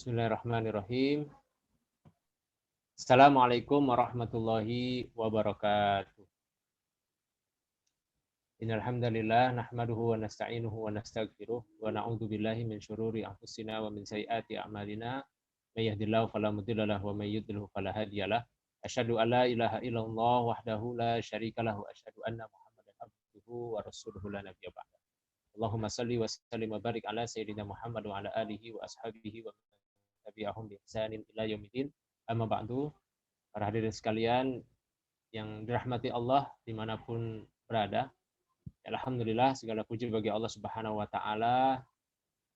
Bismillahirrahmanirrahim. Assalamualaikum warahmatullahi wabarakatuh. Innal hamdalillah nahmaduhu wa nasta'inuhu wa nastaghfiruh wa na'udzu billahi min syururi anfusina wa min sayyiati a'malina. May yahdihillahu fala mudilla lahu wa may yudlil fala hadiyalah. Asyhadu an la ilaha illallah wahdahu la syarikalah wa asyhadu anna Muhammadan abduhu wa rasuluhu la nabiyya ba'da. Allahumma shalli wa sallim wa barik ala sayyidina Muhammad wa ala alihi wa ashabihi wa tabi'ahum bi ihsanin ila yaumil. Amma ba'du, para hadirin sekalian yang dirahmati Allah dimanapun berada. Alhamdulillah, segala puji bagi Allah Subhanahu wa taala.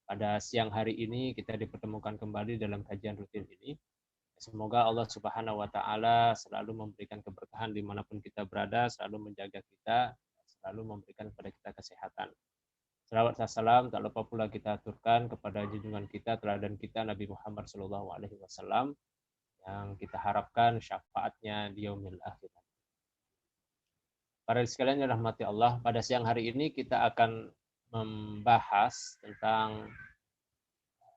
Pada siang hari ini kita dipertemukan kembali dalam kajian rutin ini. Semoga Allah Subhanahu wa taala selalu memberikan keberkahan dimanapun kita berada, selalu menjaga kita, selalu memberikan kepada kita kesehatan. Salawat dan salam tak lupa pula kita aturkan kepada junjungan kita, teladan kita Nabi Muhammad SAW, yang kita harapkan syafaatnya di yaumil akhir. Para sekalian yang rahmati Allah, pada siang hari ini kita akan membahas tentang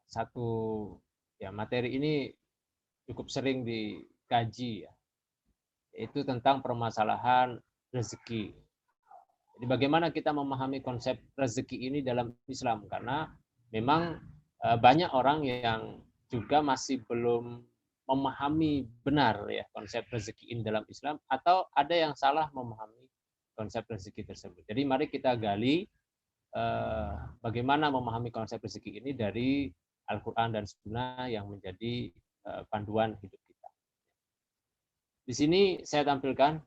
satu materi ini cukup sering dikaji, yaitu tentang permasalahan rezeki. Jadi bagaimana kita memahami konsep rezeki ini dalam Islam? Karena memang banyak orang yang juga masih belum memahami benar ya konsep rezeki ini dalam Islam, atau ada yang salah memahami konsep rezeki tersebut. Jadi mari kita gali bagaimana memahami konsep rezeki ini dari Al-Quran dan Sunnah yang menjadi panduan hidup kita. Di sini saya tampilkan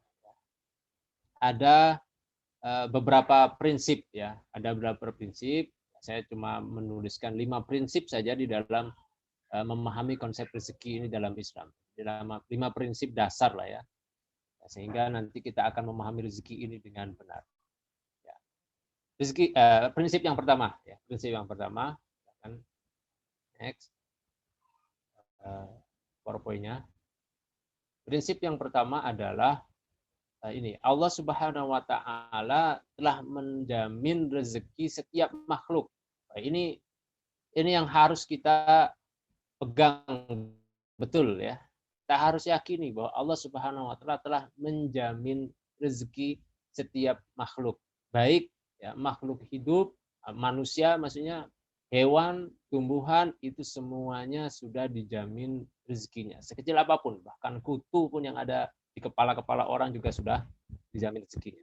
ada beberapa prinsip ya, ada beberapa prinsip. Saya cuma menuliskan 5 prinsip saja di dalam memahami konsep rezeki ini dalam Islam. Dalam 5 prinsip dasar lah ya, sehingga nanti kita akan memahami rezeki ini dengan benar. Ya. Rezeki, prinsip yang pertama, ya, prinsip yang pertama, next, PowerPoint-nya. Prinsip yang pertama adalah ini, Allah Subhanahu wa taala telah menjamin rezeki setiap makhluk. Ini yang harus kita pegang betul ya. Kita harus yakini bahwa Allah Subhanahu wa taala telah menjamin rezeki setiap makhluk. Baik ya, makhluk hidup, manusia maksudnya, hewan, tumbuhan, itu semuanya sudah dijamin rezekinya. Sekecil apapun, bahkan kutu pun yang ada di kepala-kepala orang juga sudah dijamin rezekinya.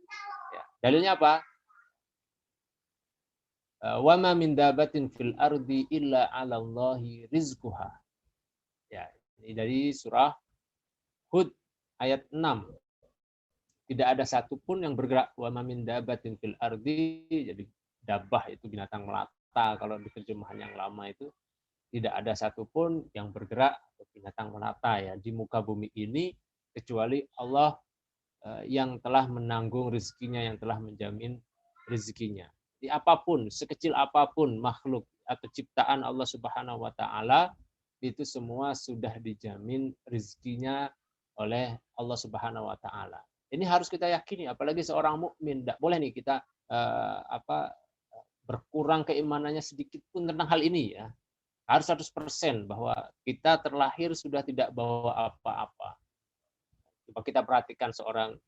Ya. Dalilnya apa? Wa ma min dabatin fil ardi illa 'alallahi rizquha. Ya, ini dari surah Hud ayat 6. Tidak ada satupun yang bergerak, wa ma min dabatin fil ardi, jadi dabah itu binatang melata kalau di terjemahan yang lama itu, tidak ada satupun yang bergerak atau binatang melata ya di muka bumi ini kecuali Allah yang telah menanggung rezekinya, yang telah menjamin rezekinya. Di apapun, sekecil apapun makhluk atau ciptaan Allah Subhanahu wa taala, itu semua sudah dijamin rezekinya oleh Allah Subhanahu wa taala. Ini harus kita yakini, apalagi seorang mukmin. Tidak boleh nih kita berkurang keimanannya sedikit pun tentang hal ini ya. Harus 100% bahwa kita terlahir sudah tidak bawa apa-apa. Coba kita perhatikan seorang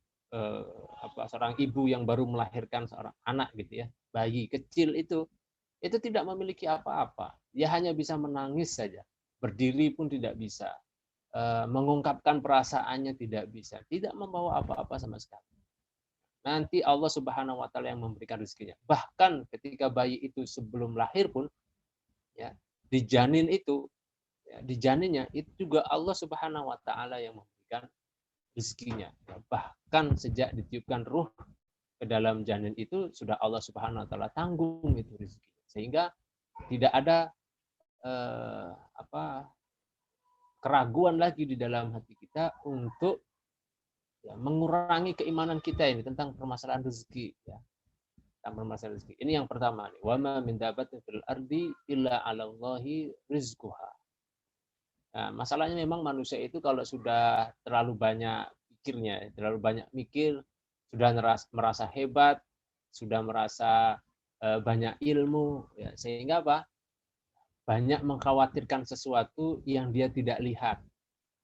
ibu yang baru melahirkan seorang anak gitu ya, bayi kecil itu tidak memiliki apa-apa. Dia hanya bisa menangis saja, berdiri pun tidak bisa, mengungkapkan perasaannya tidak bisa, tidak membawa apa-apa sama sekali. Nanti Allah Subhanahu wa taala yang memberikan rezekinya. Bahkan ketika bayi itu sebelum lahir pun ya, dijanin itu, ya, dijaninnya itu juga Allah Subhanahu wa taala yang memberikan rezekinya. Bahkan sejak ditiupkan ruh ke dalam janin itu sudah Allah Subhanahu wa taala tanggung itu rezekinya. Sehingga tidak ada keraguan lagi di dalam hati kita untuk ya, mengurangi keimanan kita ini tentang permasalahan rezeki ya. Tentang permasalahan rezeki. Ini yang pertama nih. Wa ma min dabatin fil ardi illa 'alallahi rizquha. Nah, masalahnya memang manusia itu kalau sudah terlalu banyak pikirnya, terlalu banyak mikir, sudah merasa hebat, sudah merasa banyak ilmu, ya, sehingga apa? banyak mengkhawatirkan sesuatu yang dia tidak lihat.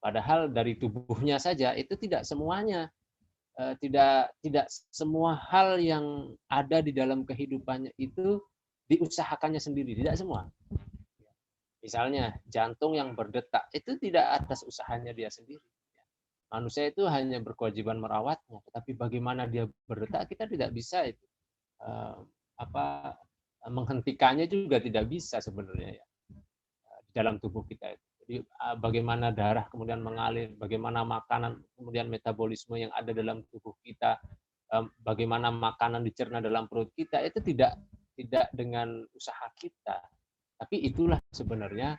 Padahal dari tubuhnya saja itu tidak semuanya, tidak semua hal yang ada di dalam kehidupannya itu diusahakannya sendiri, tidak semua. Misalnya jantung yang berdetak itu tidak atas usahanya dia sendiri. Manusia itu hanya berkewajiban merawatnya, tetapi bagaimana dia berdetak kita tidak bisa itu apa menghentikannya juga tidak bisa sebenarnya ya di dalam tubuh kita itu. Jadi bagaimana darah kemudian mengalir, bagaimana makanan kemudian metabolisme yang ada dalam tubuh kita, bagaimana makanan dicerna dalam perut kita itu tidak dengan usaha kita. Tapi itulah sebenarnya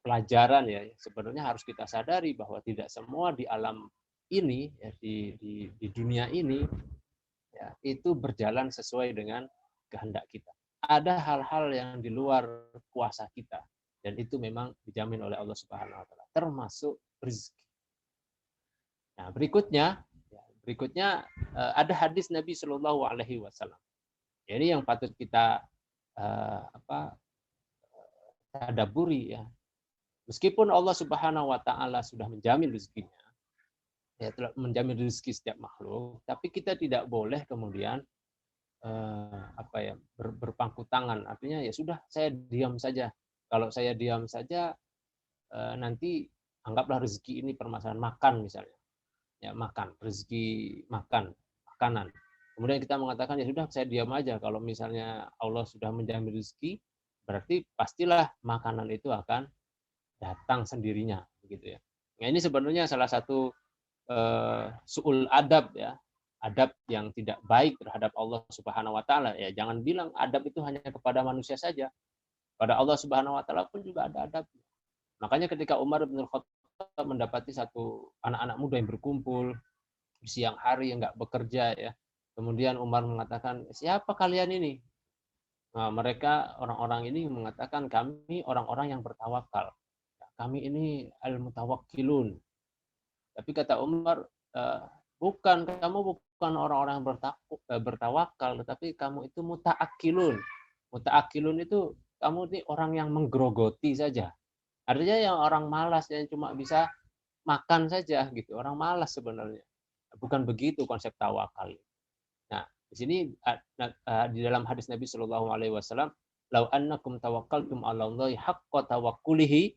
pelajaran ya sebenarnya harus kita sadari bahwa tidak semua di alam ini ya, di dunia ini ya, itu berjalan sesuai dengan kehendak kita. Ada hal-hal yang di luar kuasa kita dan itu memang dijamin oleh Allah Subhanahu wa taala, termasuk rezeki. Nah, berikutnya ada hadis Nabi Shallallahu alaihi wasallam. Jadi yang patut kita tadaburi ya. Meskipun Allah Subhanahu wa taala sudah menjamin rezekinya, ya telah menjamin rezeki setiap makhluk, tapi kita tidak boleh kemudian berpangku tangan. Artinya ya sudah saya diam saja. Kalau saya diam saja nanti anggaplah rezeki ini permasalahan makan misalnya. Ya makan, rezeki makan, makanan. Kemudian kita mengatakan ya sudah saya diam aja. Kalau misalnya Allah sudah menjamin rezeki, berarti pastilah makanan itu akan datang sendirinya begitu ya. Nah, ini sebenarnya salah satu suul adab ya. Adab yang tidak baik terhadap Allah Subhanahu wa taala ya. Jangan bilang adab itu hanya kepada manusia saja. Pada Allah Subhanahu wa taala pun juga ada adab. Makanya ketika Umar bin Khattab mendapati satu anak-anak muda yang berkumpul di siang hari yang nggak bekerja ya. Kemudian Umar mengatakan, "Siapa kalian ini?" Nah, mereka orang-orang ini mengatakan, "Kami orang-orang yang bertawakal. Kami ini al-mutawakkilun." Tapi kata Umar, bukan, kamu bukan orang-orang yang bertawakal, tetapi kamu itu muta'akilun. Muta'akilun itu kamu ini orang yang menggerogoti saja. Artinya yang orang malas yang cuma bisa makan saja gitu. Orang malas sebenarnya. Bukan begitu konsep tawakal. Nah, di sini di dalam hadis Nabi Shallallahu alaihi wasallam, "Lau annakum tawakkaltum 'alallahi haqqa tawakkulihi."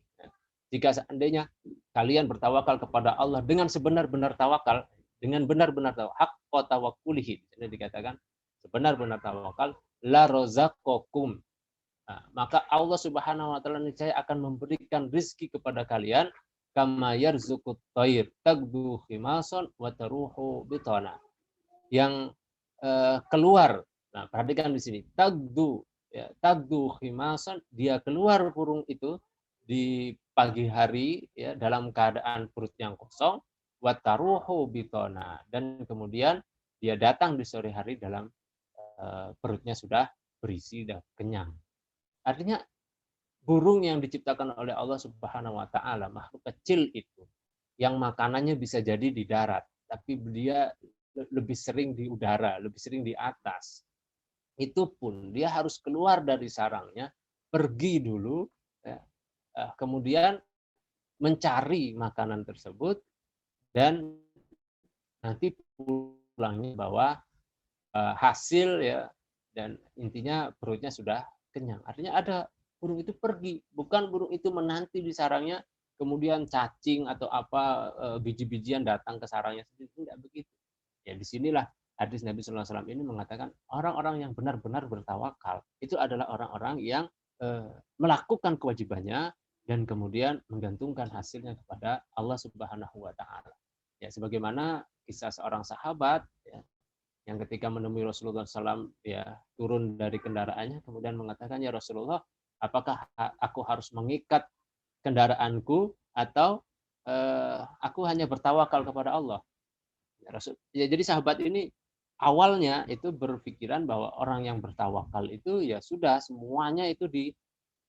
Jika seandainya kalian bertawakal kepada Allah dengan sebenar-benar tawakal, dengan benar-benar haqqa tawakkulihi, ini dikatakan sebenar-benar tawakal, la razaqakum. Nah, maka Allah Subhanahu wa taala niscaya akan memberikan rezeki kepada kalian kama yarzuqut thair tagdu khimasan wa taruhu bitana. Yang keluar. Nah, perhatikan di sini. Tagdu ya, tagdu khimasan, dia keluar burung itu di pagi hari ya dalam keadaan perut yang kosong, wa taruhu bitana, dan kemudian dia datang di sore hari dalam perutnya sudah berisi, sudah kenyang. Artinya burung yang diciptakan oleh Allah Subhanahu wa taala, makhluk kecil itu yang makanannya bisa jadi di darat, tapi dia lebih sering di udara, lebih sering di atas. Itu pun dia harus keluar dari sarangnya, pergi dulu, ya, kemudian mencari makanan tersebut, dan nanti pulangnya bawa hasil ya, dan intinya perutnya sudah kenyang. Artinya ada burung itu pergi, bukan burung itu menanti di sarangnya, kemudian cacing atau apa biji-bijian datang ke sarangnya sendiri, tidak begitu. Ya disinilah hadis Nabi Sallallahu Alaihi Wasallam ini mengatakan orang-orang yang benar-benar bertawakal itu adalah orang-orang yang melakukan kewajibannya dan kemudian menggantungkan hasilnya kepada Allah Subhanahu Wa Taala. Ya sebagaimana kisah seorang sahabat ya, yang ketika menemui Rasulullah SAW ya turun dari kendaraannya kemudian mengatakan, ya Rasulullah, apakah aku harus mengikat kendaraanku atau aku hanya bertawakal kepada Allah? Ya, jadi sahabat ini awalnya itu berpikiran bahwa orang yang bertawakal itu ya sudah semuanya itu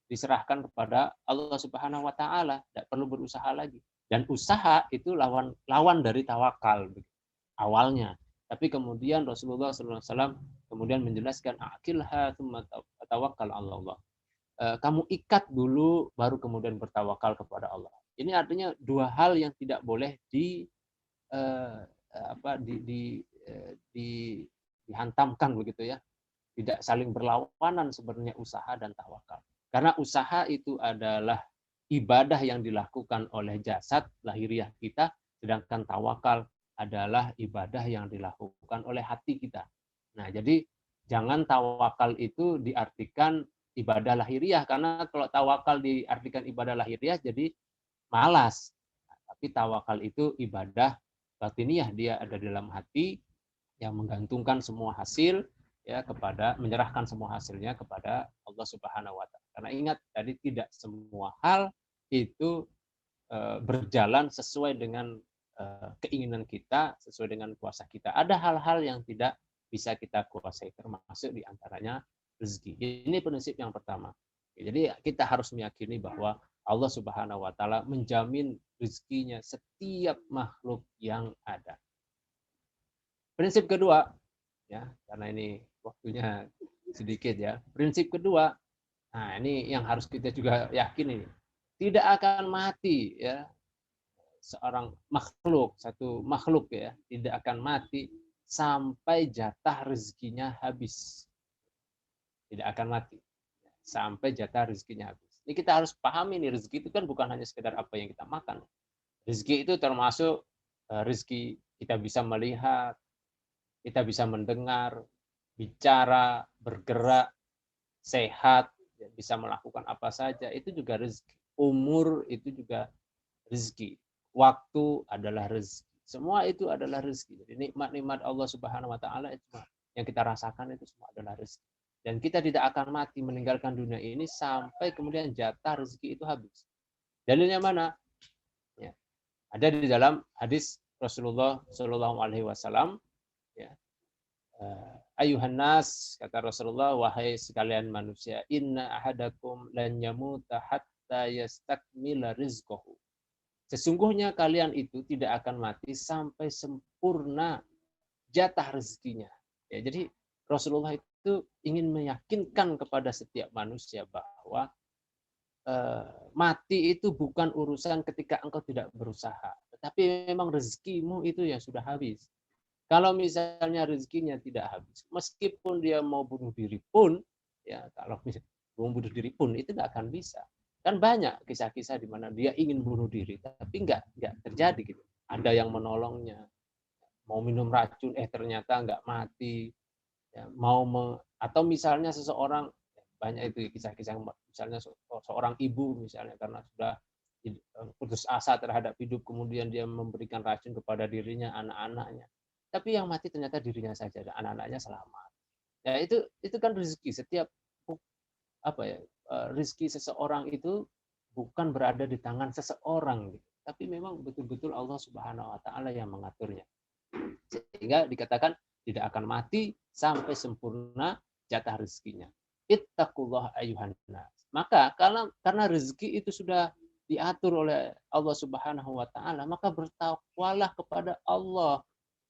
diserahkan kepada Allah Subhanahu Wa Taala, tidak perlu berusaha lagi. Dan usaha itu lawan dari tawakal awalnya. Tapi kemudian Rasulullah SAW kemudian menjelaskan akilha tsumma tawakkal Allah. kamu ikat dulu baru kemudian bertawakal kepada Allah. Ini artinya dua hal yang tidak boleh eh, dihantamkan begitu ya. Tidak saling berlawanan sebenarnya usaha dan tawakal. Karena usaha itu adalah ibadah yang dilakukan oleh jasad lahiriah kita, sedangkan tawakal adalah ibadah yang dilakukan oleh hati kita. Nah, jadi jangan tawakal itu diartikan ibadah lahiriah, karena kalau tawakal diartikan ibadah lahiriah jadi malas. Tapi tawakal itu ibadah batiniah, dia ada dalam hati yang menggantungkan semua hasil ya kepada, menyerahkan semua hasilnya kepada Allah Subhanahu wa taala. Karena ingat tadi tidak semua hal itu berjalan sesuai dengan keinginan kita, sesuai dengan kuasa kita. Ada hal-hal yang tidak bisa kita kuasai, termasuk diantaranya rezeki. Ini prinsip yang pertama. Jadi kita harus meyakini bahwa Allah Subhanahu wa taala menjamin rezekinya setiap makhluk yang ada. Prinsip kedua, ya, karena ini waktunya sedikit ya. Prinsip kedua, nah ini yang harus kita juga yakin ini. Tidak akan mati ya seorang makhluk, satu makhluk ya, tidak akan mati sampai jatah rezekinya habis. Tidak akan mati sampai jatah rezekinya habis. Ini kita harus pahami nih, rezeki itu kan bukan hanya sekedar apa yang kita makan. Rezeki itu termasuk rezeki kita bisa melihat, kita bisa mendengar, bicara, bergerak, sehat, bisa melakukan apa saja, itu juga rezeki. Umur itu juga rezeki. Waktu adalah rezeki. Semua itu adalah rezeki. Jadi nikmat-nikmat Allah Subhanahu wa taala itu yang kita rasakan itu semua adalah rezeki. Dan kita tidak akan mati meninggalkan dunia ini sampai kemudian jatah rezeki itu habis. Dalilnya mana? Ya, ada di dalam hadis Rasulullah Shallallahu Alaihi Wasallam. Ya, ayuhan nas, kata Rasulullah, wahai sekalian manusia, inna ahadakum lan yamuta hatta yastakmila rizqahu. Sesungguhnya kalian itu tidak akan mati sampai sempurna jatah rezekinya. Ya, jadi Rasulullah itu ingin meyakinkan kepada setiap manusia bahwa mati itu bukan urusan ketika engkau tidak berusaha, tetapi memang rezekimu itu yang sudah habis. Kalau misalnya rezekinya tidak habis, meskipun dia mau bunuh diri pun, ya kalau mau bunuh diri pun itu nggak akan bisa. Kan banyak kisah-kisah di mana dia ingin bunuh diri, tapi nggak terjadi gitu. Ada yang menolongnya, mau minum racun, ternyata nggak mati. Ya, atau misalnya seseorang, banyak itu kisah-kisah, misalnya seorang ibu misalnya karena sudah putus asa terhadap hidup, kemudian dia memberikan racun kepada dirinya, anak-anaknya. Tapi yang mati ternyata dirinya saja, anak-anaknya selamat. Ya itu kan rezeki. Setiap apa ya, rezeki seseorang itu bukan berada di tangan seseorang, tapi memang betul-betul Allah Subhanahu wa taala yang mengaturnya. Sehingga dikatakan tidak akan mati sampai sempurna jatah rezekinya. Ittaqullah ayuhan nas. Maka karena rezeki itu sudah diatur oleh Allah Subhanahu wa taala, maka bertakwalah kepada Allah.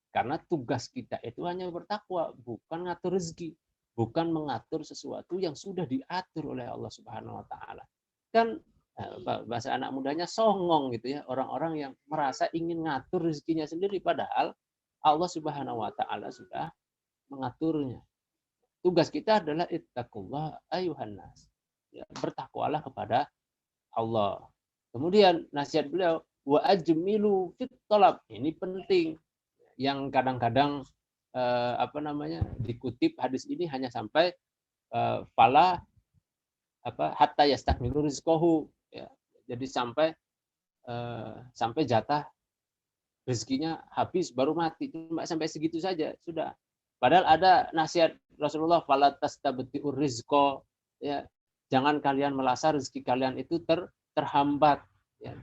Karena tugas kita itu hanya bertakwa, bukan ngatur rezeki, bukan mengatur sesuatu yang sudah diatur oleh Allah Subhanahu wa taala. Kan bahasa anak mudanya songong gitu ya, orang-orang yang merasa ingin ngatur rezekinya sendiri, padahal Allah Subhanahu wa taala sudah mengaturnya. Tugas kita adalah ittaqullah ayuhan nas. Ya, bertakwalah kepada Allah. Kemudian nasihat beliau, wa ajmilu fit talab. Ini penting. Yang kadang-kadang dikutip hadis ini hanya sampai fala hatta yastakmilu rizqahu, ya. Jadi sampai jatah rezekinya habis baru mati, cuma sampai segitu saja sudah. Padahal ada nasihat Rasulullah, fala tastabti'ur rizqa, ya. Jangan kalian merasa rezeki kalian itu terhambat, ya.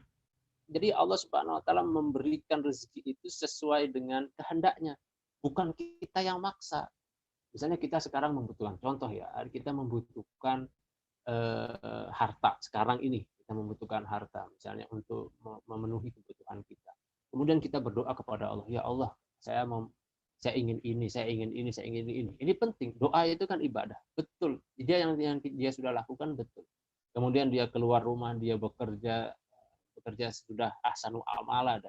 Jadi Allah Subhanahu wa taala memberikan rezeki itu sesuai dengan kehendaknya, bukan kita yang maksa. Misalnya kita sekarang membutuhkan, contoh ya, kita membutuhkan harta sekarang ini, kita membutuhkan harta misalnya untuk memenuhi kebutuhan kita. Kemudian kita berdoa kepada Allah, ya Allah, saya ingin ini, saya ingin ini, saya ingin ini. Ini penting. Doa itu kan ibadah, betul. Dia yang dia sudah lakukan betul. kemudian dia keluar rumah, dia bekerja sudah ahsanu amala,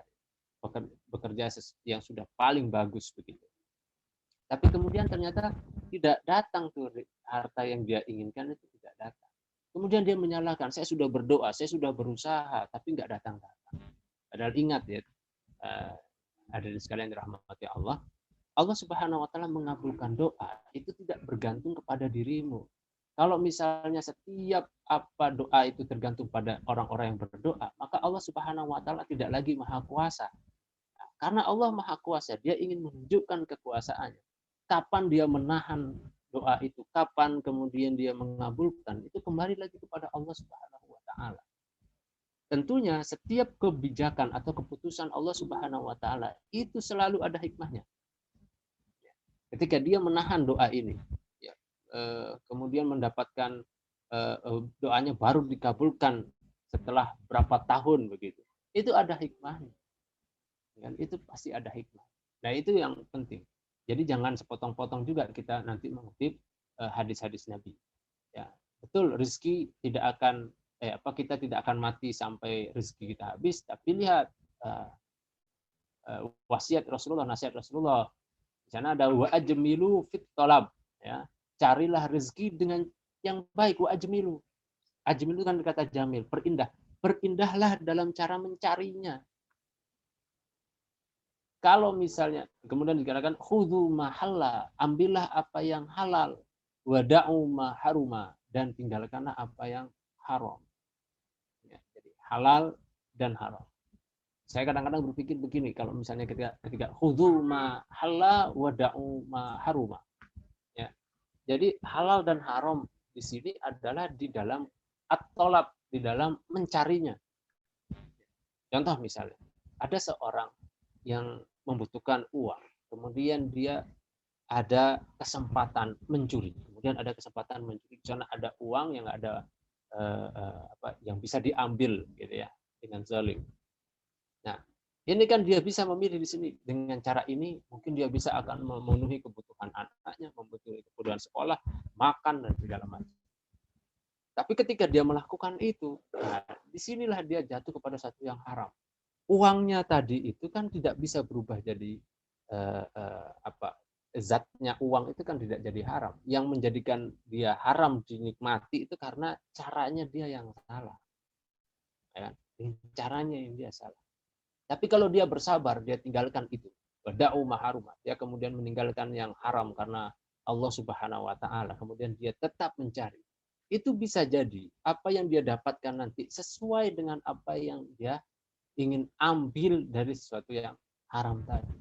bekerja yang sudah paling bagus begitu. Tapi kemudian ternyata tidak datang tuh harta yang dia inginkan, itu tidak datang. Kemudian dia menyalahkan, saya sudah berdoa, saya sudah berusaha, tapi nggak datang-datang. Padahal ingat ya, hadirin sekalian dirahmati Allah, Allah Subhanahu wa taala mengabulkan doa itu tidak bergantung kepada dirimu. Kalau misalnya setiap apa doa itu tergantung pada orang-orang yang berdoa, maka Allah Subhanahu wa taala tidak lagi maha kuasa. Karena Allah maha kuasa, dia ingin menunjukkan kekuasaannya. Kapan dia menahan doa itu, kapan kemudian dia mengabulkan, itu kembali lagi kepada Allah Subhanahu wa taala. Tentunya setiap kebijakan atau keputusan Allah Subhanahu wa taala itu selalu ada hikmahnya. Ketika dia menahan doa ini, ya, kemudian mendapatkan doanya baru dikabulkan setelah berapa tahun begitu, itu ada hikmahnya. Dan itu pasti ada hikmah. Nah itu yang penting. Jadi jangan sepotong-potong juga kita nanti mengutip hadis-hadis Nabi. Ya, betul, rezeki tidak akan kita tidak akan mati sampai rezeki kita habis. Tapi lihat wasiat Rasulullah, nasihat Rasulullah. Di sana ada wa ajmilu fit talab, ya. Carilah rezeki dengan yang baik, wa ajmilu. Ajmilu kan kata jamil, perindah. Perindahlah dalam cara mencarinya. Kalau misalnya kemudian dikatakan khudhu ma halal, ambillah apa yang halal, wada'u ma haruma, dan tinggalkanlah apa yang haram. Ya, jadi halal dan haram. Saya kadang-kadang berpikir begini, kalau misalnya ketika khudhu ma halal, wada'u ma haruma. Ya. Jadi halal dan haram di sini adalah di dalam at-tolab, di dalam mencarinya. Contoh misalnya, ada seorang yang membutuhkan uang, kemudian dia ada kesempatan mencuri, kemudian ada kesempatan mencuri, di sana ada uang yang ada yang bisa diambil gitu ya dengan zalim. Nah, ini kan dia bisa memilih di sini dengan cara ini, mungkin dia bisa akan memenuhi kebutuhan anaknya, memenuhi kebutuhan sekolah, makan dan segala macam. Tapi ketika dia melakukan itu, nah, disinilah dia jatuh kepada satu yang haram. Uangnya tadi itu kan tidak bisa berubah jadi zatnya uang itu kan tidak jadi haram. Yang menjadikan dia haram dinikmati itu karena caranya dia yang salah, ya, caranya yang dia salah. Tapi kalau dia bersabar, dia tinggalkan itu, bada'u maharuma, dia kemudian meninggalkan yang haram karena Allah Subhanahu wa taala, kemudian dia tetap mencari, itu bisa jadi apa yang dia dapatkan nanti sesuai dengan apa yang dia ingin ambil dari sesuatu yang haram tadi.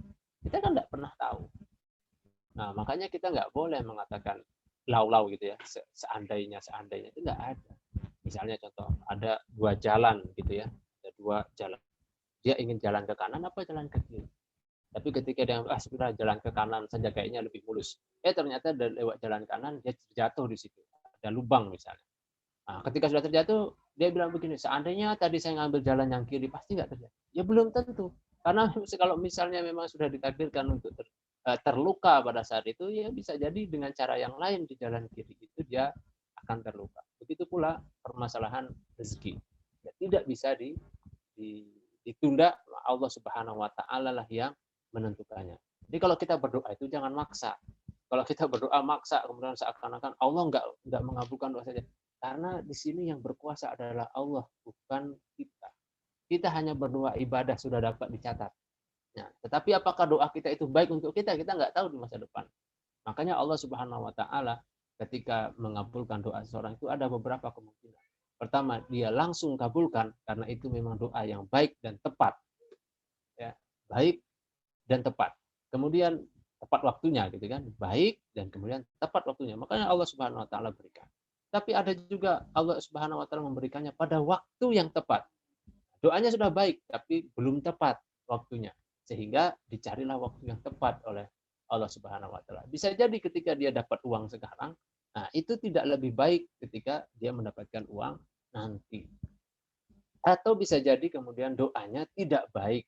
Kita kan tidak pernah tahu. Nah, makanya kita nggak boleh mengatakan lau-lau gitu ya, seandainya itu nggak ada. Misalnya contoh, ada dua jalan gitu ya, ada dua jalan. Dia ingin jalan ke kanan apa jalan ke kiri. Tapi ketika dia sudah jalan ke kanan saja kayaknya lebih mulus. Ternyata dari lewat jalan kanan dia terjatuh di situ. Ada lubang misalnya. Nah, ketika sudah terjatuh, dia bilang begini, seandainya tadi saya ngambil jalan yang kiri, pasti nggak terjadi. Ya belum tentu. Karena kalau misalnya memang sudah ditakdirkan untuk terluka pada saat itu, ya bisa jadi dengan cara yang lain di jalan kiri itu dia akan terluka. Begitu pula permasalahan rezeki. Ya, tidak bisa ditunda, Allah Subhanahu wa taala lah yang menentukannya. Jadi kalau kita berdoa itu jangan maksa. Kalau kita berdoa maksa, kemudian seakan-akan Allah nggak mengabulkan doa saja. Karena di sini yang berkuasa adalah Allah, bukan kita. Kita hanya berdoa ibadah sudah dapat dicatat. Nah, tetapi apakah doa kita itu baik untuk kita? Kita nggak tahu di masa depan. Makanya Allah Subhanahu wa taala ketika mengabulkan doa seseorang itu ada beberapa kemungkinan. Pertama, dia langsung kabulkan karena itu memang doa yang baik dan tepat. Ya, baik dan tepat. Kemudian tepat waktunya gitu kan. Baik dan kemudian tepat waktunya. Makanya Allah Subhanahu wa taala berikan. Tapi ada juga Allah Subhanahu wa taala memberikannya pada waktu yang tepat. Doanya sudah baik tapi belum tepat waktunya. Sehingga dicarilah waktu yang tepat oleh Allah Subhanahu wa taala. Bisa jadi ketika dia dapat uang sekarang, nah itu tidak lebih baik ketika dia mendapatkan uang nanti. Atau bisa jadi kemudian doanya tidak baik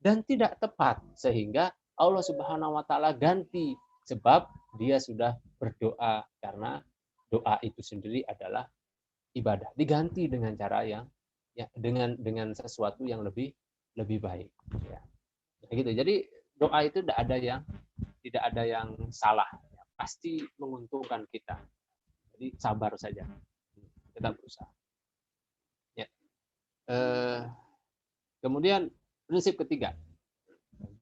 dan tidak tepat sehingga Allah Subhanahu wa taala ganti sebab dia sudah berdoa karena doa itu sendiri adalah ibadah, diganti dengan cara yang ya dengan sesuatu yang lebih baik. Ya. Gitu. Jadi doa itu tidak ada yang salah, ya. Pasti menguntungkan kita. Jadi sabar saja, kita berusaha. Ya. Kemudian prinsip ketiga.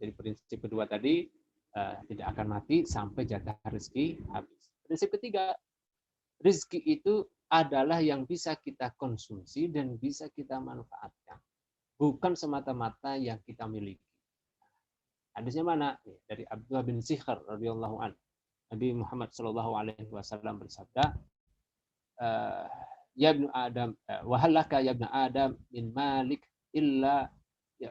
Jadi prinsip kedua tadi tidak akan mati sampai jatah rezeki habis. Prinsip ketiga, rezeki itu adalah yang bisa kita konsumsi dan bisa kita manfaatkan, bukan semata-mata yang kita miliki. Hadisnya mana? Dari Abdullah bin Sikhar radhiyallahu an. Nabi Muhammad sallallahu alaihi wasallam bersabda, ya ibnu Adam, wahallaka ya ibnu Adam min malik illa ya,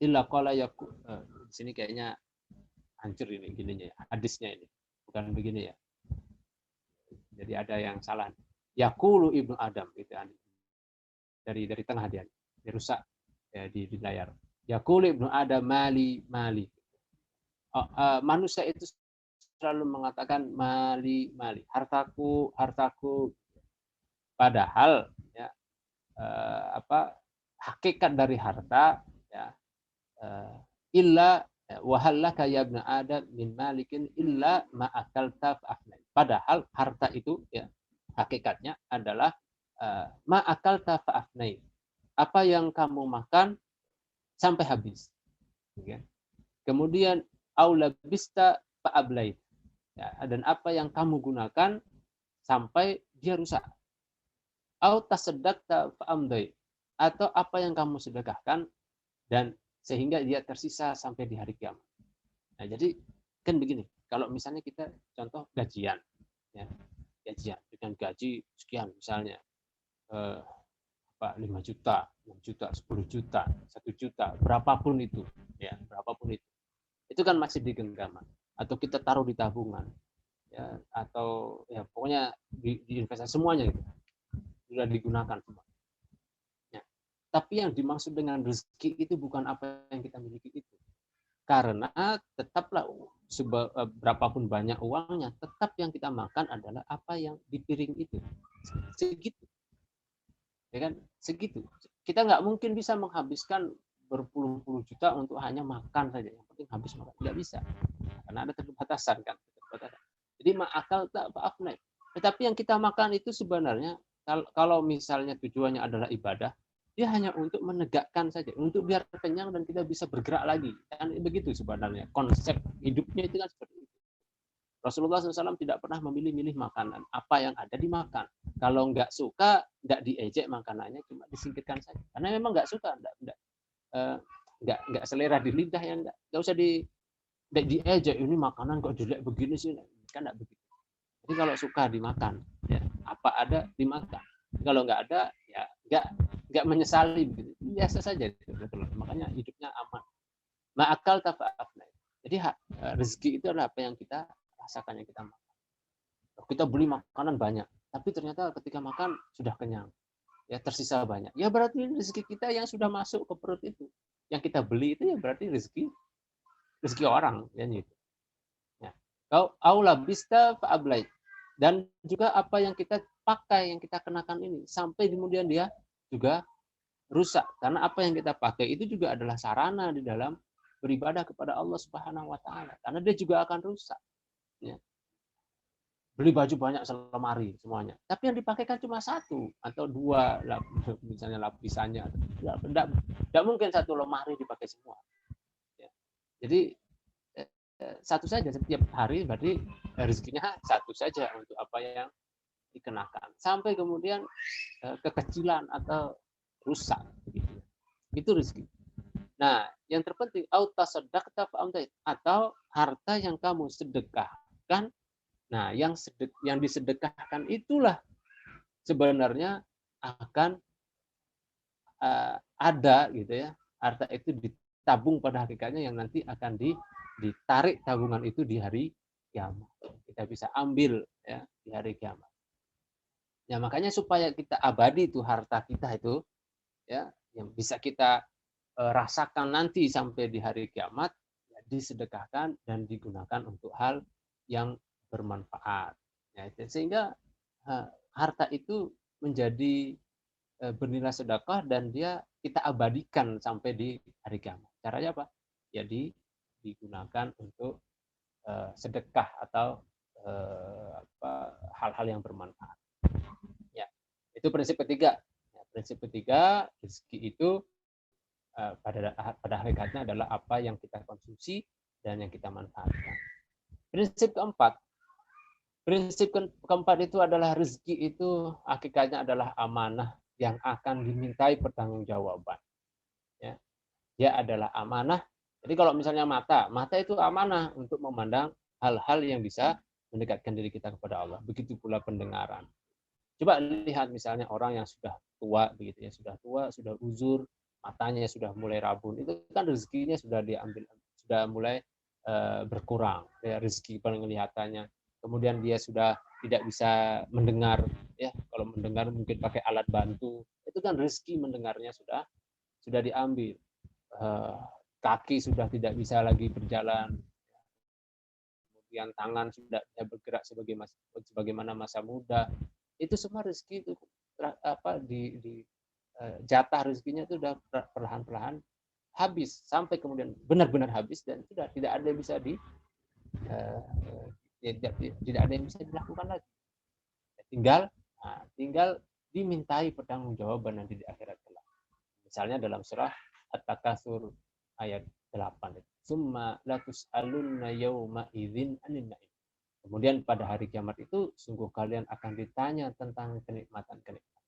illa qala yaku. Di sini kayaknya hancur ini gininya ya. Hadisnya ini bukan begini ya. Jadi ada yang salah. Yaqulu ibnu Adam itu dari tengah dia dirusak ya, di layar. Yaqulu ibnu Adam mali mali. Manusia itu selalu mengatakan mali mali, hartaku hartaku. Padahal ya, hakikat dari harta ya, illa wahallaka ya ibnu Adam min malikin illa ma akalta fa'afnai. Padahal harta itu ya hakikatnya adalah ma akalta fa'afnai. Apa yang kamu makan sampai habis. Ya. Kemudian aula bista fa'ablait. Ya, dan apa yang kamu gunakan sampai dia rusak. Au tasaddaqta fa'amdai. Atau apa yang kamu sedekahkan dan sehingga dia tersisa sampai di hari kiamat. Nah, jadi kan begini, kalau misalnya kita contoh gajian, ya, gajian dengan gaji sekian misalnya 5 juta, 6 juta, 10 juta, 1 juta, berapapun itu, ya, berapapun itu kan masih di genggaman atau kita taruh di tabungan, ya, atau ya pokoknya di investasi semuanya gitu, sudah digunakan semua. Tapi yang dimaksud dengan rezeki itu bukan apa yang kita miliki itu. Karena tetaplah berapapun banyak uangnya, tetap yang kita makan adalah apa yang di piring itu. Segitu. Ya kan? Segitu. Kita nggak mungkin bisa menghabiskan berpuluh-puluh juta untuk hanya makan saja. Yang penting habis makan. Nggak bisa. Karena ada keterbatasan kan. Jadi ma'akal tak fa'afnai. Tetapi yang kita makan itu sebenarnya, kalau misalnya tujuannya adalah ibadah, dia hanya untuk menegakkan saja, untuk biar kenyang dan kita bisa bergerak lagi. Kan begitu sebenarnya konsep hidupnya itu kan seperti itu. Rasulullah SAW tidak pernah memilih-milih makanan, apa yang ada dimakan. Kalau nggak suka, nggak diejek makanannya, cuma disingkirkan saja. Karena memang nggak suka, nggak selera di lidah, ya nggak usah diejek. Ini makanan kok jelek begini sih, kan nggak begitu. Jadi kalau suka dimakan, ya apa ada dimakan. Kalau nggak ada, ya nggak menyesali begitu, biasa saja. Makanya hidupnya aman. Ma'akal tafa'afna. Jadi rezeki itu adalah apa yang kita rasakan, yang kita makan. Kita beli makanan banyak, tapi ternyata ketika makan sudah kenyang, ya tersisa banyak. Ya berarti rezeki kita yang sudah masuk ke perut itu, yang kita beli itu ya berarti rezeki orang, ya gitu. Ya. Kau aula bista fa'ablait. Dan juga apa yang kita pakai, yang kita kenakan ini, sampai kemudian dia juga rusak. Karena apa yang kita pakai itu juga adalah sarana di dalam beribadah kepada Allah Subhanahu wa taala. Karena dia juga akan rusak. Ya. Beli baju banyak selemari semuanya. Tapi yang dipakai kan cuma satu atau dua, misalnya lapisannya. Tidak mungkin satu lemari dipakai semua. Ya. Jadi satu saja setiap hari, berarti rezekinya satu saja untuk apa yang dikenakan. Sampai kemudian kekecilan atau rusak. Begitu. Itu rezeki. Nah, yang terpenting atau harta yang kamu sedekahkan. Nah, yang disedekahkan itulah sebenarnya akan ada gitu ya. Harta itu ditabung pada hakikatnya yang nanti akan ditarik tabungan itu di hari kiamat. Kita bisa ambil ya di hari kiamat. Ya, makanya supaya kita abadi itu harta kita itu ya, yang bisa kita rasakan nanti sampai di hari kiamat, ya, disedekahkan dan digunakan untuk hal yang bermanfaat. Ya, sehingga harta itu menjadi bernilai sedekah dan dia kita abadikan sampai di hari kiamat. Caranya apa? Jadi digunakan untuk sedekah atau hal-hal yang bermanfaat. Ya, itu prinsip ketiga. Ya, prinsip ketiga, rezeki itu pada hakikatnya adalah apa yang kita konsumsi dan yang kita manfaatkan. Prinsip keempat itu adalah rezeki itu hakikatnya adalah amanah yang akan dimintai pertanggungjawaban. Ya, dia adalah amanah. Jadi kalau misalnya mata itu amanah untuk memandang hal-hal yang bisa mendekatkan diri kita kepada Allah. Begitu pula pendengaran. Coba lihat misalnya orang yang sudah tua begitu ya, sudah uzur, matanya sudah mulai rabun, itu kan rezekinya sudah diambil, sudah mulai berkurang ya, rezeki penglihatannya. Kemudian dia sudah tidak bisa mendengar ya, kalau mendengar mungkin pakai alat bantu, itu kan rezeki mendengarnya sudah diambil. Kaki sudah tidak bisa lagi berjalan, kemudian tangan sudah bisa bergerak sebagaimana masa muda. Itu semua rezeki itu di jatah rezekinya itu sudah perlahan-perlahan habis sampai kemudian benar-benar habis dan sudah tidak ada yang bisa tidak ada yang bisa dilakukan lagi. Tinggal dimintai pertanggungjawaban nanti di akhirat kelak. Misalnya dalam surah At-Takatsur ayat 8. Summa latus'alunna yauma idzin anin na'im. Kemudian pada hari kiamat itu sungguh kalian akan ditanya tentang kenikmatan-kenikmatan.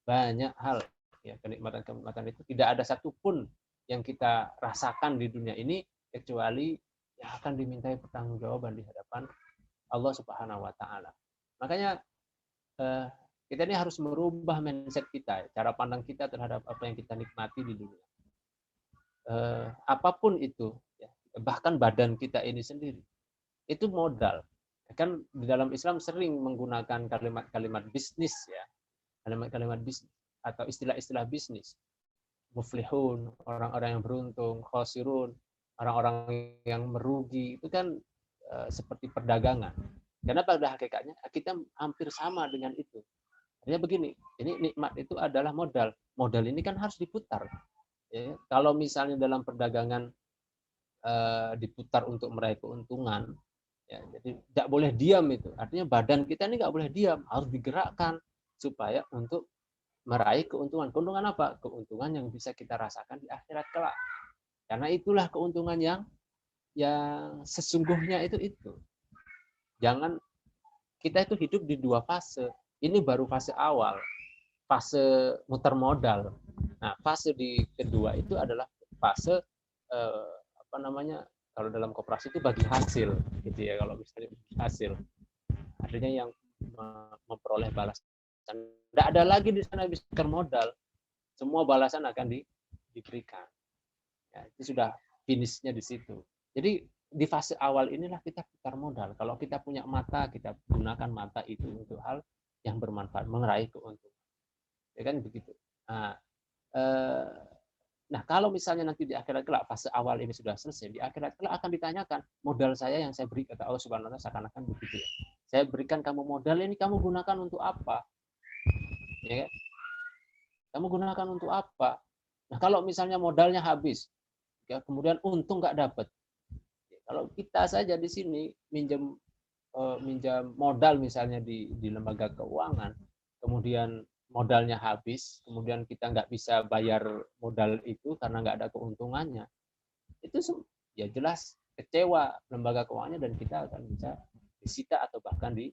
Banyak hal ya, kenikmatan-kenikmatan itu tidak ada satupun yang kita rasakan di dunia ini kecuali yang akan dimintai pertanggungjawaban di hadapan Allah Subhanahu wa taala. Makanya kita ini harus merubah mindset kita, cara pandang kita terhadap apa yang kita nikmati di dunia. Apapun itu, ya, bahkan badan kita ini sendiri, itu modal. Kan di dalam Islam sering menggunakan kalimat-kalimat bisnis ya, kalimat-kalimat bisnis atau istilah-istilah bisnis. Muflihun, orang-orang yang beruntung, khosirun, orang-orang yang merugi, itu kan seperti perdagangan. Karena pada hakikatnya kita hampir sama dengan itu. Artinya begini, ini nikmat itu adalah modal. Modal ini kan harus diputar. Ya, kalau misalnya dalam perdagangan diputar untuk meraih keuntungan, ya, jadi tidak boleh diam itu. Artinya badan kita ini nggak boleh diam, harus digerakkan supaya untuk meraih keuntungan. Keuntungan apa? Keuntungan yang bisa kita rasakan di akhirat kelak. Karena itulah keuntungan yang sesungguhnya itu. Jangan kita itu hidup di dua fase. Ini baru fase awal, fase muter modal. Nah, fase di kedua itu adalah fase kalau dalam koperasi itu bagi hasil, gitu ya. Kalau misalnya bagi hasil, artinya yang memperoleh balasan. Tidak ada lagi di sana bisa modal, semua balasan akan diberikan. Ya, itu sudah finishnya di situ. Jadi di fase awal inilah kita putar modal. Kalau kita punya mata, kita gunakan mata itu untuk hal yang bermanfaat, meraih keuntungan. Ya kan begitu. Nah, kalau misalnya nanti di akhirat kelak fase awal ini sudah selesai, di akhirat kelak akan ditanyakan modal saya yang saya beri, kata Allah Subhanahu wa taala, seakan-akan begitu ya. Saya berikan kamu modal ini, kamu gunakan untuk apa? Ya kan? Kamu gunakan untuk apa? Nah, kalau misalnya modalnya habis, ya, kemudian untung nggak dapat. Ya, kalau kita saja di sini minjam modal misalnya di lembaga keuangan, kemudian modalnya habis, kemudian kita nggak bisa bayar modal itu karena nggak ada keuntungannya, itu ya jelas kecewa lembaga keuangannya dan kita akan bisa disita atau bahkan di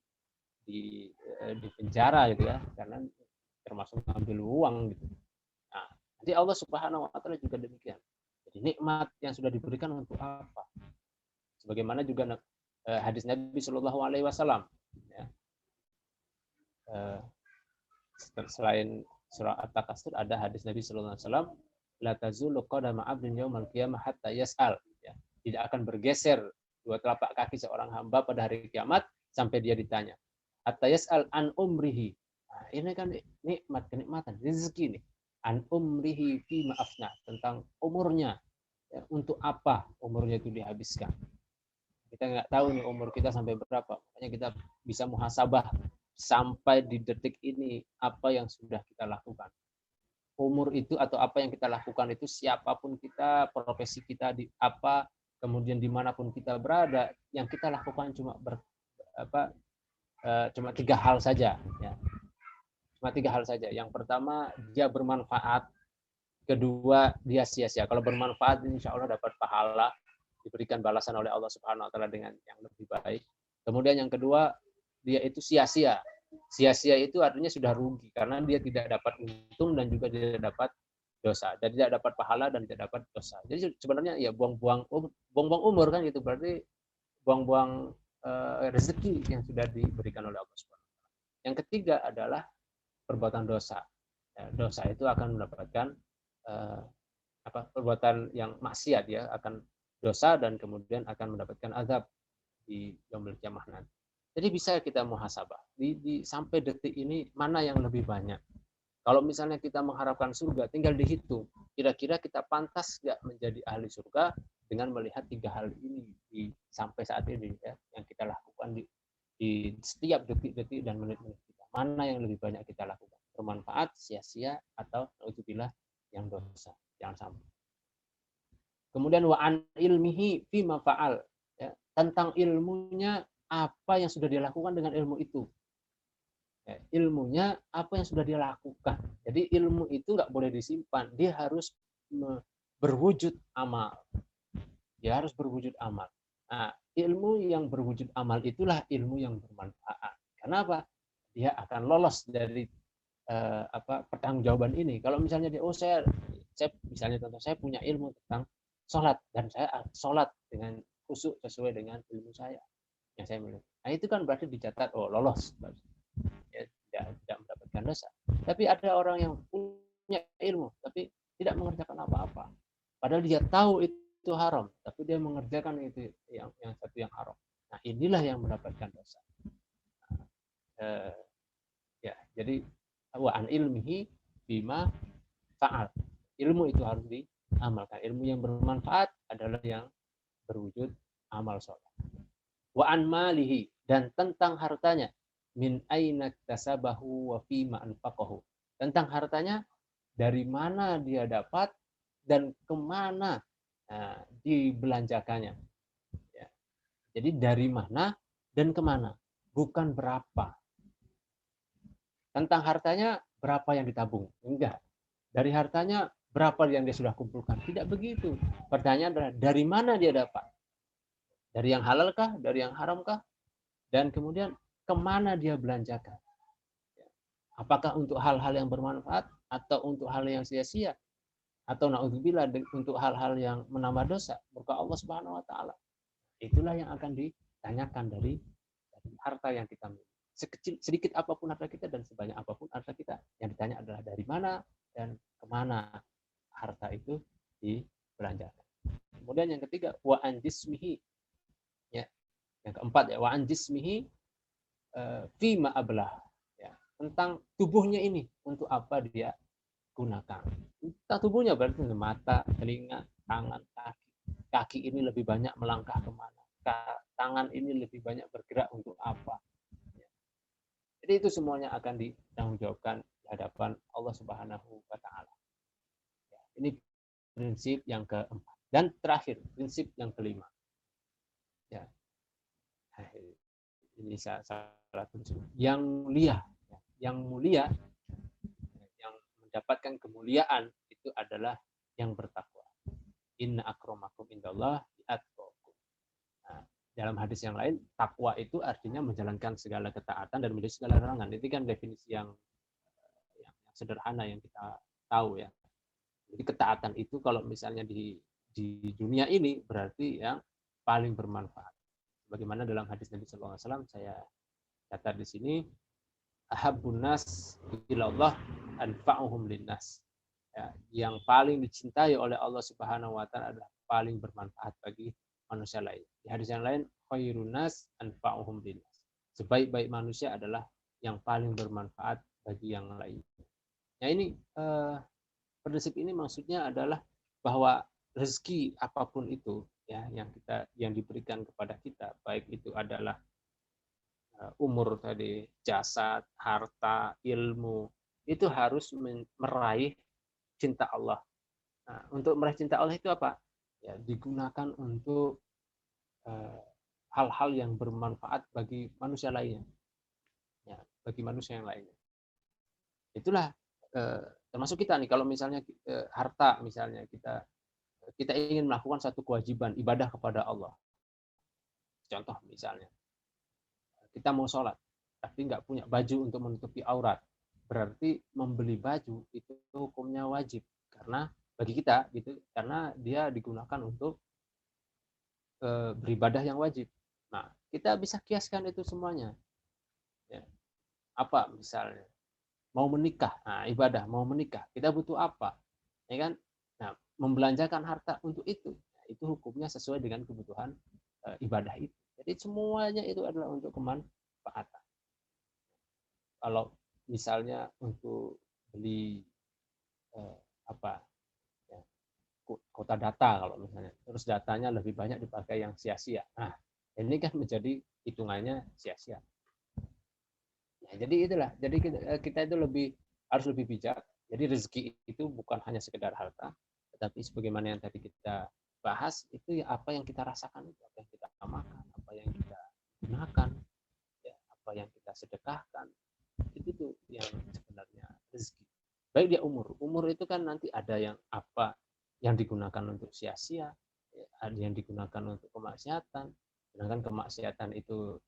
penjara gitu ya, karena termasuk mengambil uang gitu. Nah, nanti Allah Subhanahu wa taala juga demikian. Jadi nikmat yang sudah diberikan untuk apa? Sebagaimana juga hadis Nabi Shallallahu Alaihi Wasallam. Ya. Selain surah At-Takatsur ada hadis Nabi Shallallahu Alaihi Wasallam, la tazulu qadama 'abdin yaumal qiyamah hatta yas'al. Ya. Tidak akan bergeser dua telapak kaki seorang hamba pada hari kiamat sampai dia ditanya. Hatta yas'al an umrihi. Nah, ini kan nikmat, kenikmatan, rezeki nih. An umrihi fi ma'afna, tentang umurnya. Ya, untuk apa umurnya itu dihabiskan. Kita nggak tahu nih umur kita sampai berapa. Makanya kita bisa muhasabah sampai di detik ini apa yang sudah kita lakukan. Umur itu atau apa yang kita lakukan itu, siapapun kita, profesi kita di apa, kemudian dimanapun kita berada, yang kita lakukan cuma 3 hal saja. Ya. Cuma 3 hal saja. Yang pertama, dia bermanfaat. Kedua, dia sia-sia. Kalau bermanfaat, insya Allah dapat pahala, diberikan balasan oleh Allah Subhanahu Wa Taala dengan yang lebih baik. Kemudian yang kedua, dia itu sia-sia. Sia-sia itu artinya sudah rugi karena dia tidak dapat untung dan juga tidak dapat dosa. Dan tidak dapat pahala dan tidak dapat dosa. Jadi sebenarnya ya buang-buang umur kan gitu, berarti buang-buang rezeki yang sudah diberikan oleh Allah Subhanahu Wa Taala. Yang ketiga adalah perbuatan dosa. Ya, dosa itu akan mendapatkan perbuatan yang maksiat, ya akan dosa dan kemudian akan mendapatkan azab di yaumul kiamah nanti. Jadi bisa kita muhasabah sampai detik ini mana yang lebih banyak. Kalau misalnya kita mengharapkan surga, tinggal dihitung kira-kira kita pantas nggak menjadi ahli surga dengan melihat 3 hal ini sampai saat ini, ya, yang kita lakukan di setiap detik-detik dan menit-menit kita. Mana yang lebih banyak kita lakukan? Bermanfaat, sia-sia, atau naudzubillah yang dosa. Jangan sampai. Kemudian wa'an ilmihi fima fa'al, ya, tentang ilmunya apa yang sudah dilakukan dengan ilmu itu. Ya, ilmunya apa yang sudah dia lakukan. Jadi ilmu itu nggak boleh disimpan, dia harus berwujud amal. Dia harus berwujud amal. Nah, ilmu yang berwujud amal itulah ilmu yang bermanfaat. Kenapa? Dia akan lolos dari pertanggungjawaban ini. Kalau misalnya dia, saya misalnya contoh, saya punya ilmu tentang sholat dan saya sholat dengan khusyuk sesuai dengan ilmu saya yang saya miliki. Nah itu kan berarti dicatat, lolos, ya, tidak mendapatkan dosa. Tapi ada orang yang punya ilmu tapi tidak mengerjakan apa-apa, padahal dia tahu itu haram, tapi dia mengerjakan itu yang satu yang haram. Nah inilah yang mendapatkan dosa. Ya, jadi wa an ilmihi bima fa'al. Ilmu itu harus diamalkan. Ilmu yang bermanfaat adalah yang berwujud amal soleh. Wa an malihi, dan tentang hartanya, min aina tasabahu wa fima anfaqahu. Tentang hartanya, dari mana dia dapat dan kemana dibelanjakannya. Ya. Jadi dari mana dan kemana, bukan berapa. Tentang hartanya, berapa yang ditabung? Enggak. Dari hartanya, berapa yang dia sudah kumpulkan? Tidak begitu. Pertanyaan adalah, dari mana dia dapat? Dari yang halal kah? Dari yang haram kah? Dan kemudian, kemana dia belanjakan? Apakah untuk hal-hal yang bermanfaat? Atau untuk hal yang sia-sia? Atau na'udzubillah, untuk hal-hal yang menambah dosa? Murka Allah Subhanahu Wa Taala. Itulah yang akan ditanyakan dari harta yang kita miliki. Sedikit apapun harta kita dan sebanyak apapun harta kita, yang ditanya adalah dari mana dan kemana harta itu dibelanjakan. Kemudian yang ketiga, wa an jismihi, ya. Yang keempat, ya, wa an jismihi fi ma ablah, ya, tentang tubuhnya ini untuk apa dia gunakan. Tentang tubuhnya berarti mata, telinga, tangan, kaki. Kaki ini lebih banyak melangkah kemana? Tangan ini lebih banyak bergerak untuk apa? Jadi itu semuanya akan ditanggungjawabkan di hadapan Allah Subhanahu Wa Taala. Ini prinsip yang keempat. Dan terakhir, prinsip yang kelima. Ya. Ini salah prinsip. Yang mulia, yang mendapatkan kemuliaan itu adalah yang bertakwa. Inna akramakum indallah atqakum. Nah, dalam hadis yang lain, takwa itu artinya menjalankan segala ketaatan dan menjauhi segala larangan. Itu kan definisi yang sederhana yang kita tahu, ya. Jadi ketaatan itu kalau misalnya di dunia ini berarti yang paling bermanfaat. Bagaimana dalam hadis Nabi SAW, saya catat di sini, ahabbun nas ilallah anfa'uhum linnas. Ya, yang paling dicintai oleh Allah Subhanahu Wa Taala adalah paling bermanfaat bagi manusia lain. Di hadis yang lain, khairun nas anfa'uhum linnas. Sebaik-baik manusia adalah yang paling bermanfaat bagi yang lain. Nah ini prinsip ini maksudnya adalah bahwa rezeki apapun itu ya yang diberikan kepada kita, baik itu adalah umur tadi, jasad, harta, ilmu, itu harus meraih cinta Allah. Nah, untuk meraih cinta Allah itu apa? Ya, digunakan untuk hal-hal yang bermanfaat bagi manusia lainnya, ya, bagi manusia yang lainnya. Itulah termasuk kita nih, kalau misalnya harta, misalnya kita ingin melakukan satu kewajiban ibadah kepada Allah. Contoh misalnya, kita mau sholat, tapi nggak punya baju untuk menutupi aurat. Berarti membeli baju itu hukumnya wajib. Karena bagi kita, gitu, karena dia digunakan untuk beribadah yang wajib. Nah, kita bisa kiaskan itu semuanya. Ya. Apa misalnya? Mau menikah, nah, ibadah, mau menikah, kita butuh apa? Ya kan? Nah, membelanjakan harta untuk itu, nah, itu hukumnya sesuai dengan kebutuhan ibadah itu. Jadi semuanya itu adalah untuk kemanfaatan. Kalau misalnya untuk beli apa ya, kota data, kalau misalnya terus datanya lebih banyak dipakai yang sia-sia, nah ini kan menjadi hitungannya sia-sia. Ya, jadi itulah, jadi kita itu harus lebih bijak. Jadi rezeki itu bukan hanya sekedar harta, tetapi sebagaimana yang tadi kita bahas, itu ya apa yang kita rasakan, itu apa yang kita makan, apa yang kita gunakan, ya, apa yang kita sedekahkan, itu tuh yang sebenarnya rezeki. Baik dia umur itu kan nanti ada yang apa yang digunakan untuk sia-sia, ada yang digunakan untuk kemaksiatan. Sedangkan kemaksiatan itu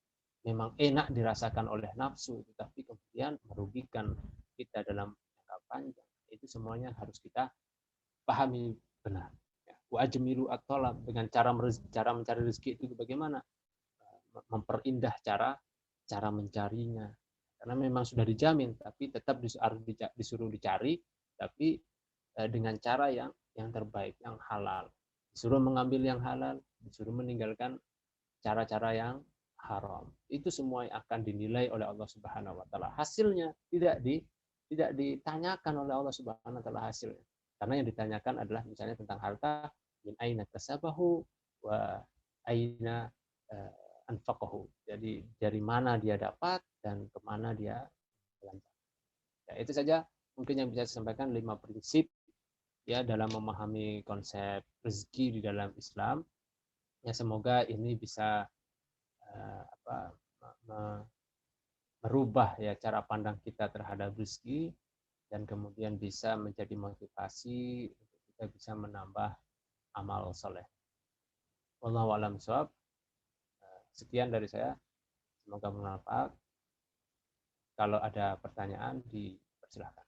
memang enak dirasakan oleh nafsu, tetapi kemudian merugikan kita dalam jangka panjang. Itu semuanya harus kita pahami benar. Wa ajmilu at-thalab, dengan cara mencari rezeki itu bagaimana? Memperindah cara mencarinya. Karena memang sudah dijamin, tapi tetap disuruh dicari, tapi dengan cara yang terbaik, yang halal. Disuruh mengambil yang halal, disuruh meninggalkan cara-cara yang haram. Itu semua akan dinilai oleh Allah Subhanahu wa taala. Hasilnya tidak ditanyakan oleh Allah Subhanahu wa taala hasilnya. Karena yang ditanyakan adalah misalnya tentang harta, min aina tasabahu wa aina anfaqahu. Jadi dari mana dia dapat dan kemana dia belanjakan. Ya, itu saja mungkin yang bisa saya sampaikan, 5 prinsip ya dalam memahami konsep rezeki di dalam Islam. Ya, semoga ini bisa merubah ya cara pandang kita terhadap rezeki, dan kemudian bisa menjadi motivasi untuk kita bisa menambah amal soleh. Wallahu a'lam bishawab. Sekian dari saya, semoga bermanfaat. Kalau ada pertanyaan, dipersilahkan.